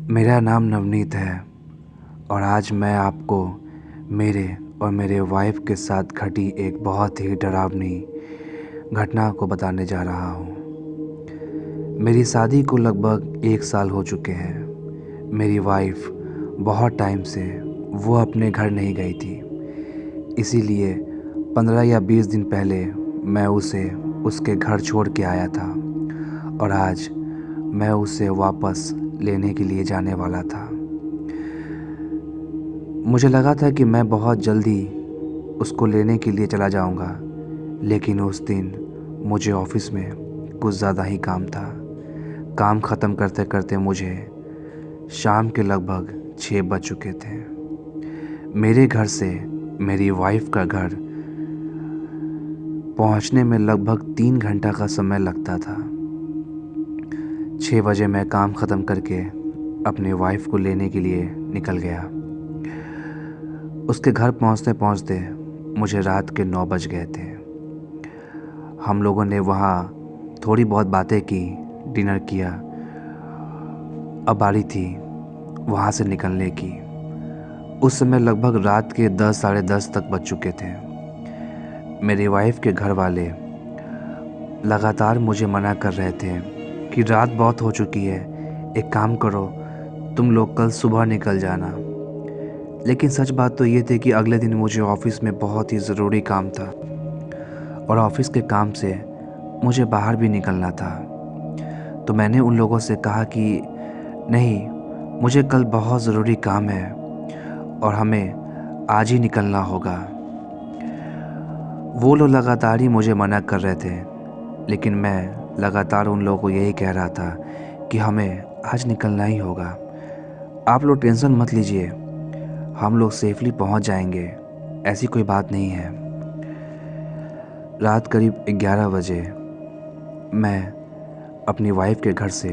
मेरा नाम नवनीत है और आज मैं आपको मेरे और मेरे वाइफ के साथ घटी एक बहुत ही डरावनी घटना को बताने जा रहा हूँ। मेरी शादी को लगभग 1 साल हो चुके हैं। मेरी वाइफ बहुत टाइम से वो अपने घर नहीं गई थी, इसीलिए 15 या 20 दिन पहले मैं उसे उसके घर छोड़ के आया था और आज मैं उसे वापस लेने के लिए जाने वाला था। मुझे लगा था कि मैं बहुत जल्दी उसको लेने के लिए चला जाऊंगा, लेकिन उस दिन मुझे ऑफिस में कुछ ज़्यादा ही काम था। काम ख़त्म करते करते मुझे शाम के लगभग 6 बज चुके थे। मेरे घर से मेरी वाइफ का घर पहुंचने में लगभग 3 घंटा का समय लगता था। 6 बजे मैं काम ख़त्म करके अपनी वाइफ को लेने के लिए निकल गया। उसके घर पहुंचते पहुंचते मुझे रात के 9 बज गए थे। हम लोगों ने वहाँ थोड़ी बहुत बातें की, डिनर किया। अब बारी थी वहाँ से निकलने की। उस समय लगभग रात के 10 साढ़े 10 तक बज चुके थे। मेरी वाइफ के घर वाले लगातार मुझे मना कर रहे थे कि रात बहुत हो चुकी है, एक काम करो, तुम लोग कल सुबह निकल जाना। लेकिन सच बात तो ये थी कि अगले दिन मुझे ऑफिस में बहुत ही ज़रूरी काम था और ऑफिस के काम से मुझे बाहर भी निकलना था। तो मैंने उन लोगों से कहा कि नहीं, मुझे कल बहुत ज़रूरी काम है और हमें आज ही निकलना होगा। वो लोग लगातार ही मुझे मना कर रहे थे, लेकिन मैं लगातार उन लोगों को यही कह रहा था कि हमें आज निकलना ही होगा। आप लोग टेंशन मत लीजिए, हम लोग सेफली पहुंच जाएंगे, ऐसी कोई बात नहीं है। रात करीब 11 बजे मैं अपनी वाइफ के घर से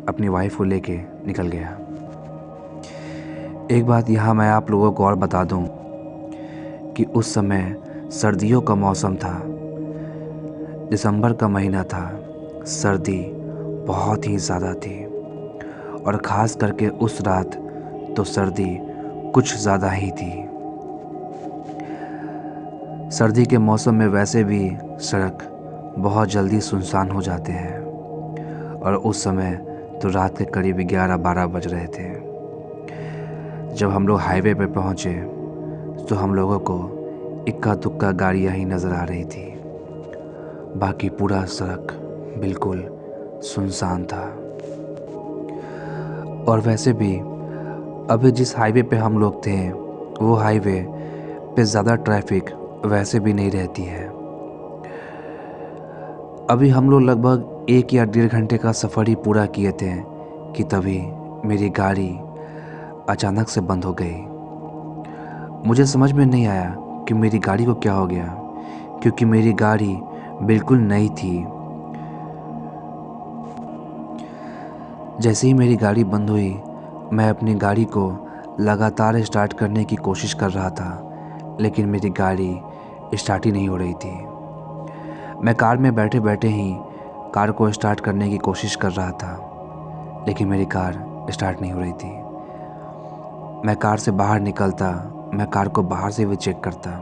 अपनी वाइफ को लेके निकल गया। एक बात यहाँ मैं आप लोगों को और बता दूँ कि उस समय सर्दियों का मौसम था, दिसंबर का महीना था। सर्दी बहुत ही ज़्यादा थी और ख़ास करके उस रात तो सर्दी कुछ ज़्यादा ही थी। सर्दी के मौसम में वैसे भी सड़क बहुत जल्दी सुनसान हो जाते हैं और उस समय तो रात के करीब 11-12 बज रहे थे। जब हम लोग हाईवे पे पहुँचे तो हम लोगों को इक्का दुक्का गाड़ियाँ ही नज़र आ रही थी, बाकी पूरा सड़क बिल्कुल सुनसान था। और वैसे भी अभी जिस हाईवे पे हम लोग थे वो हाईवे पे ज़्यादा ट्रैफिक वैसे भी नहीं रहती है। अभी हम लोग लगभग 1 या 1.5 घंटे का सफ़र ही पूरा किए थे कि तभी मेरी गाड़ी अचानक से बंद हो गई। मुझे समझ में नहीं आया कि मेरी गाड़ी को क्या हो गया, क्योंकि मेरी गाड़ी बिल्कुल नई थी। जैसे ही मेरी गाड़ी बंद हुई, मैं अपनी गाड़ी को लगातार स्टार्ट करने की कोशिश कर रहा था, लेकिन मेरी गाड़ी स्टार्ट ही नहीं हो रही थी। मैं कार में बैठे बैठे ही कार को स्टार्ट करने की कोशिश कर रहा था, लेकिन मेरी कार स्टार्ट नहीं हो रही थी। मैं कार से बाहर निकलता, मैं कार को बाहर से भी चेक करता,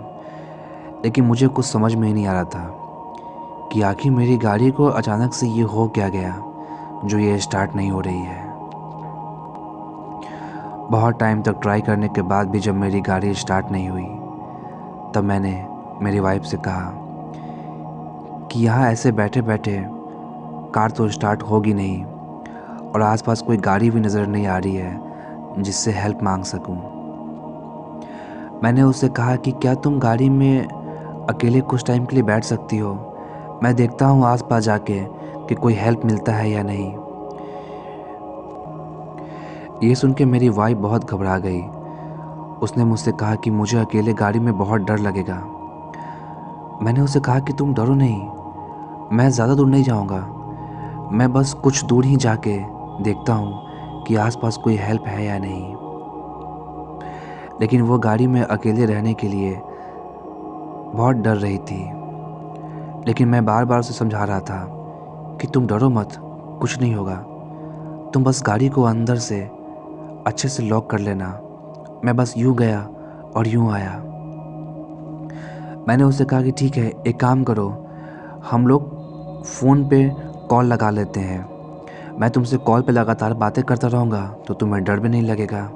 लेकिन मुझे कुछ समझ में ही नहीं आ रहा था कि आखिर मेरी गाड़ी को अचानक से ये हो क्या गया जो ये स्टार्ट नहीं हो रही है। बहुत टाइम तक ट्राई करने के बाद भी जब मेरी गाड़ी स्टार्ट नहीं हुई, तब मैंने मेरी वाइफ से कहा कि यहाँ ऐसे बैठे बैठे कार तो स्टार्ट होगी नहीं और आसपास कोई गाड़ी भी नज़र नहीं आ रही है जिससे हेल्प मांग सकूं। मैंने उससे कहा कि क्या तुम गाड़ी में अकेले कुछ टाइम के लिए बैठ सकती हो, मैं देखता हूँ आसपास जाके कि कोई हेल्प मिलता है या नहीं। ये सुन के मेरी वाइफ बहुत घबरा गई। उसने मुझसे कहा कि मुझे अकेले गाड़ी में बहुत डर लगेगा। मैंने उसे कहा कि तुम डरो नहीं, मैं ज़्यादा दूर नहीं जाऊंगा, मैं बस कुछ दूर ही जाके देखता हूँ कि आसपास कोई हेल्प है या नहीं। लेकिन वो गाड़ी में अकेले रहने के लिए बहुत डर रही थी, लेकिन मैं बार बार उसे समझा रहा था कि तुम डरो मत, कुछ नहीं होगा, तुम बस गाड़ी को अंदर से अच्छे से लॉक कर लेना। मैं बस यूँ गया और यूँ आया। मैंने उससे कहा कि ठीक है, एक काम करो, हम लोग फ़ोन पे कॉल लगा लेते हैं। मैं तुमसे कॉल पे लगातार बातें करता रहूँगा तो तुम्हें डर भी नहीं लगेगा।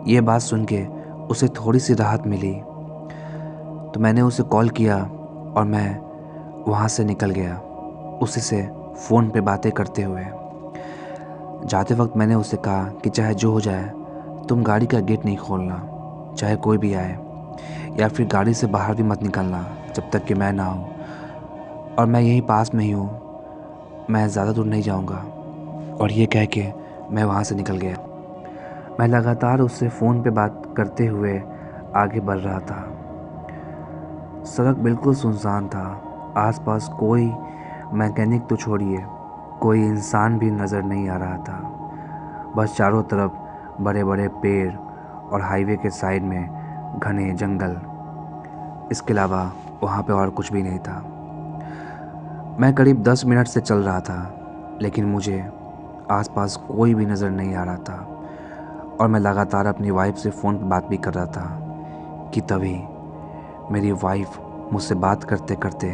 ये बात सुन के उसे थोड़ी सी राहत मिली, तो मैंने उसे कॉल किया और मैं वहाँ से निकल गया, उसी से फ़ोन पे बातें करते हुए। जाते वक्त मैंने उससे कहा कि चाहे जो हो जाए, तुम गाड़ी का गेट नहीं खोलना, चाहे कोई भी आए, या फिर गाड़ी से बाहर भी मत निकलना जब तक कि मैं ना हूँ। और मैं यहीं पास में ही हूँ, मैं ज़्यादा दूर नहीं जाऊँगा। और ये कह के मैं वहाँ से निकल गया। मैं लगातार उससे फ़ोन पे बात करते हुए आगे बढ़ रहा था। सड़क बिल्कुल सुनसान था। आसपास कोई मैकेनिक तो छोड़िए, कोई इंसान भी नज़र नहीं आ रहा था। बस चारों तरफ बड़े बड़े पेड़ और हाईवे के साइड में घने जंगल। इसके अलावा वहाँ पे और कुछ भी नहीं था। मैं करीब 10 मिनट से चल रहा था, लेकिन मुझे आसपास कोई भी नज़र नहीं आ रहा था। और मैं लगातार अपनी वाइफ से फ़ोन पर बात भी कर रहा था कि तभी मेरी वाइफ मुझसे बात करते करते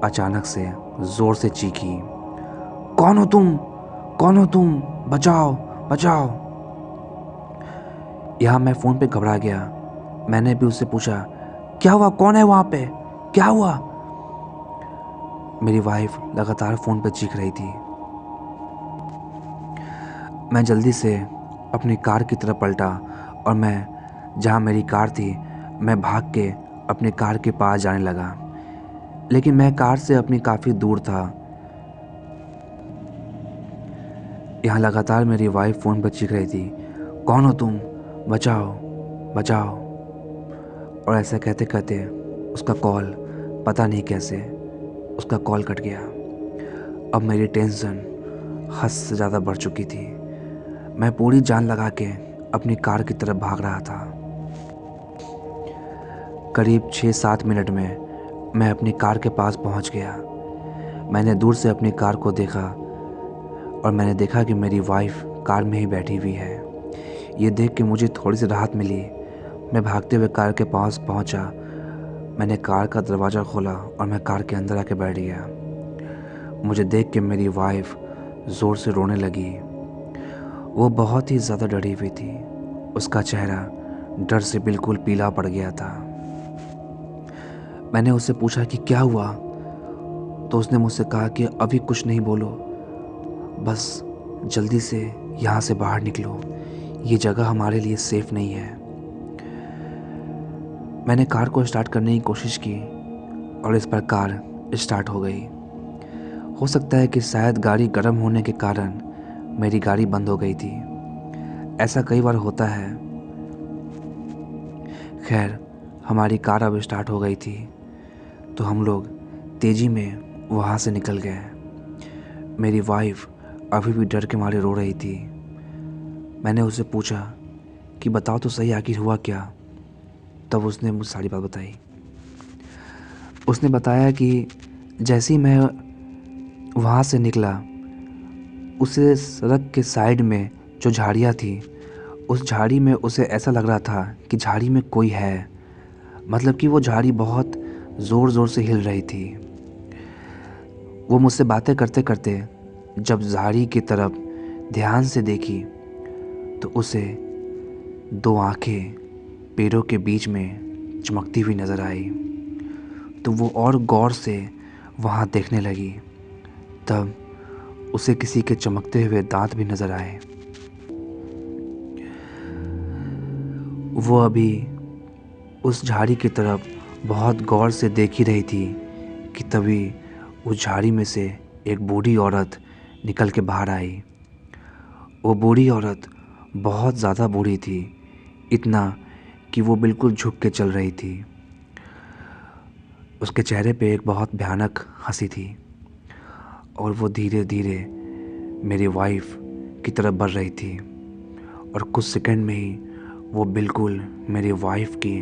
अचानक से ज़ोर से चीखी, कौन हो तुम, कौन हो तुम, बचाओ बचाओ। यहाँ मैं फ़ोन पे घबरा गया। मैंने भी उससे पूछा, क्या हुआ, कौन है वहाँ पे, क्या हुआ। मेरी वाइफ लगातार फ़ोन पे चीख रही थी। मैं जल्दी से अपनी कार की तरफ पलटा और मैं जहाँ मेरी कार थी, मैं भाग के अपनी कार के पास जाने लगा। लेकिन मैं कार से अपनी काफ़ी दूर था। यहाँ लगातार मेरी वाइफ फ़ोन पर चीख रही थी, कौन हो तुम, बचाओ बचाओ। और ऐसा कहते कहते उसका कॉल, पता नहीं कैसे उसका कॉल कट गया। अब मेरी टेंशन हद से ज़्यादा बढ़ चुकी थी। मैं पूरी जान लगा के अपनी कार की तरफ भाग रहा था। करीब 6-7 मिनट में मैं अपनी कार के पास पहुंच गया। मैंने दूर से अपनी कार को देखा और मैंने देखा कि मेरी वाइफ कार में ही बैठी हुई है। ये देख के मुझे थोड़ी सी राहत मिली। मैं भागते हुए कार के पास पहुंचा। मैंने कार का दरवाज़ा खोला और मैं कार के अंदर आके बैठ गया। मुझे देख के मेरी वाइफ ज़ोर से रोने लगी। वो बहुत ही ज़्यादा डरी हुई थी। उसका चेहरा डर से बिल्कुल पीला पड़ गया था। मैंने उससे पूछा कि क्या हुआ, तो उसने मुझसे कहा कि अभी कुछ नहीं बोलो, बस जल्दी से यहाँ से बाहर निकलो, ये जगह हमारे लिए सेफ़ नहीं है। मैंने कार को स्टार्ट करने की कोशिश की और इस पर कार स्टार्ट हो गई। हो सकता है कि शायद गाड़ी गर्म होने के कारण मेरी गाड़ी बंद हो गई थी। ऐसा कई बार होता है। खैर, हमारी कार अब स्टार्ट हो गई थी, तो हम लोग तेज़ी में वहाँ से निकल गए। मेरी वाइफ अभी भी डर के मारे रो रही थी। मैंने उससे पूछा कि बताओ तो सही, आखिर हुआ क्या। तब उसने मुझे सारी बात बताई। उसने बताया कि जैसे ही मैं वहाँ से निकला, उसे सड़क के साइड में जो झाड़ियाँ थी, उस झाड़ी में उसे ऐसा लग रहा था कि झाड़ी में कोई है। मतलब कि वो झाड़ी बहुत ज़ोर ज़ोर से हिल रही थी। वो मुझसे बातें करते करते जब झाड़ी की तरफ ध्यान से देखी, तो उसे 2 आँखें पेड़ों के बीच में चमकती हुई नज़र आई। तो वो और गौर से वहाँ देखने लगी। तब उसे किसी के चमकते हुए दांत भी नज़र आए। वो अभी उस झाड़ी की तरफ बहुत गौर से देख ही रही थी कि तभी उस झाड़ी में से एक बूढ़ी औरत निकल के बाहर आई। वो बूढ़ी औरत बहुत ज़्यादा बूढ़ी थी, इतना कि वो बिल्कुल झुक के चल रही थी। उसके चेहरे पे एक बहुत भयानक हंसी थी और वो धीरे धीरे मेरी वाइफ की तरफ बढ़ रही थी। और कुछ सेकंड में ही वो बिल्कुल मेरी वाइफ की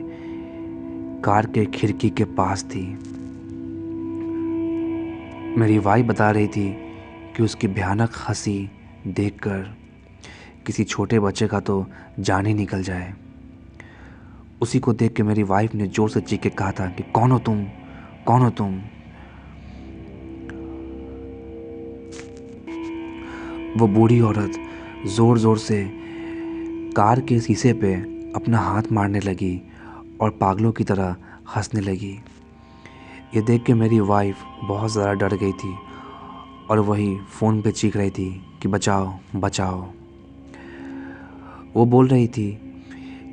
कार के खिड़की के पास थी। मेरी वाइफ बता रही थी कि उसकी भयानक हंसी देखकर किसी छोटे बच्चे का तो जान ही निकल जाए। उसी को देख के मेरी वाइफ ने ज़ोर से चीख के कहा था कि कौन हो तुम, कौन हो तुम। वो बूढ़ी औरत ज़ोर ज़ोर से कार के शीशे पे अपना हाथ मारने लगी और पागलों की तरह हंसने लगी। ये देख के मेरी वाइफ बहुत ज़्यादा डर गई थी और वही फ़ोन पे चीख रही थी कि बचाओ बचाओ। वो बोल रही थी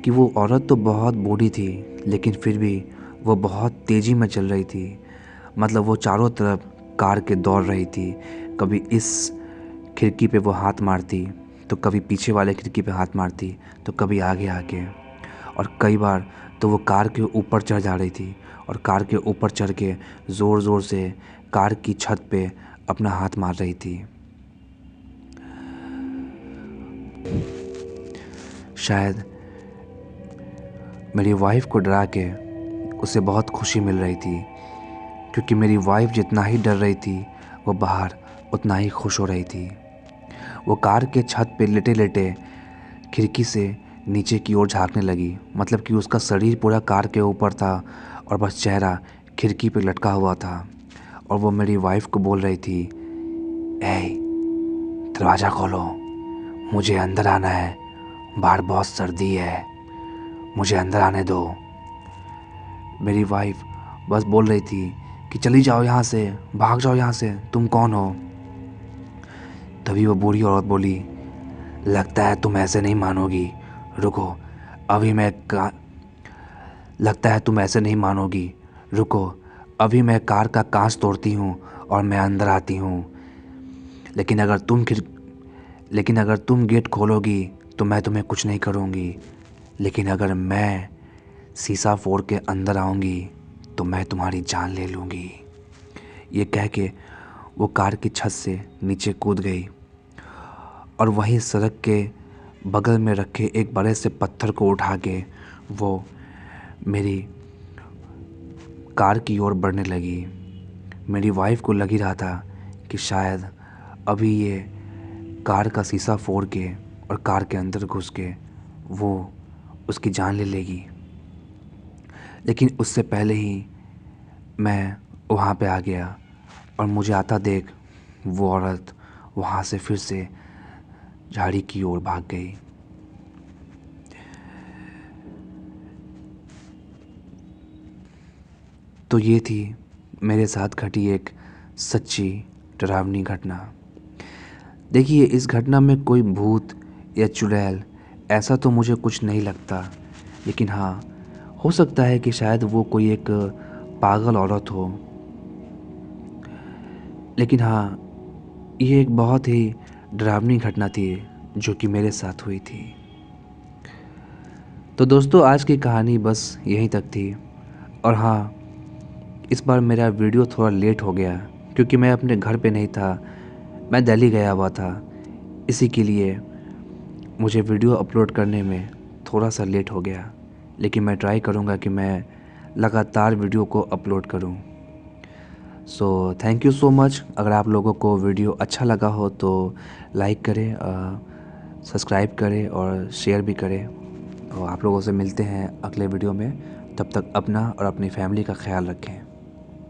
कि वो औरत तो बहुत बूढ़ी थी, लेकिन फिर भी वो बहुत तेज़ी में चल रही थी। मतलब वो चारों तरफ कार के दौड़ रही थी। कभी इस खिड़की पे वो हाथ मारती, तो कभी पीछे वाले खिड़की पे हाथ मारती, तो कभी आगे आके, और कई बार तो वो कार के ऊपर चढ़ जा रही थी और कार के ऊपर चढ़ के ज़ोर ज़ोर से कार की छत पे अपना हाथ मार रही थी। शायद मेरी वाइफ को डरा के उसे बहुत खुशी मिल रही थी, क्योंकि मेरी वाइफ जितना ही डर रही थी वो बाहर उतना ही खुश हो रही थी। वो कार के छत पे लेटे लेटे खिड़की से नीचे की ओर झांकने लगी। मतलब कि उसका शरीर पूरा कार के ऊपर था और बस चेहरा खिड़की पे लटका हुआ था। और वो मेरी वाइफ को बोल रही थी, ए दरवाज़ा खोलो, मुझे अंदर आना है, बाहर बहुत सर्दी है, मुझे अंदर आने दो। मेरी वाइफ बस बोल रही थी कि चली जाओ यहाँ से, भाग जाओ यहाँ से, तुम कौन हो। तभी वो बूढ़ी औरत बोली, लगता है तुम ऐसे नहीं मानोगी, रुको अभी लगता है तुम ऐसे नहीं मानोगी, रुको अभी मैं कार का कांच तोड़ती हूँ और मैं अंदर आती हूँ। लेकिन अगर तुम गेट खोलोगी तो मैं तुम्हें कुछ नहीं करूँगी, लेकिन अगर मैं शीशा फोड़ के अंदर आऊँगी तो मैं तुम्हारी जान ले लूँगी। ये कह के वो कार की छत से नीचे कूद गई और वहीं सड़क के बगल में रखे एक बड़े से पत्थर को उठा के वो मेरी कार की ओर बढ़ने लगी। मेरी वाइफ को लग ही रहा था कि शायद अभी ये कार का शीशा फोड़ के और कार के अंदर घुस के वो उसकी जान ले लेगी। लेकिन उससे पहले ही मैं वहाँ पे आ गया और मुझे आता देख वो औरत वहाँ से फिर से झाड़ी की ओर भाग गई। तो ये थी मेरे साथ घटी एक सच्ची डरावनी घटना। देखिए, इस घटना में कोई भूत या चुड़ैल ऐसा तो मुझे कुछ नहीं लगता, लेकिन हाँ, हो सकता है कि शायद वो कोई एक पागल औरत हो। लेकिन हाँ, ये एक बहुत ही डरावनी घटना थी जो कि मेरे साथ हुई थी। तो दोस्तों, आज की कहानी बस यहीं तक थी। और हाँ, इस बार मेरा वीडियो थोड़ा लेट हो गया क्योंकि मैं अपने घर पे नहीं था, मैं दिल्ली गया हुआ था। इसी के लिए मुझे वीडियो अपलोड करने में थोड़ा सा लेट हो गया, लेकिन मैं ट्राई करूँगा कि मैं लगातार वीडियो को अपलोड करूँ। So thank you so much. अगर आप लोगों को वीडियो अच्छा लगा हो तो लाइक करें, सब्सक्राइब करें और शेयर भी करें। और आप लोगों से मिलते हैं अगले वीडियो में। तब तक अपना और अपनी फैमिली का ख्याल रखें।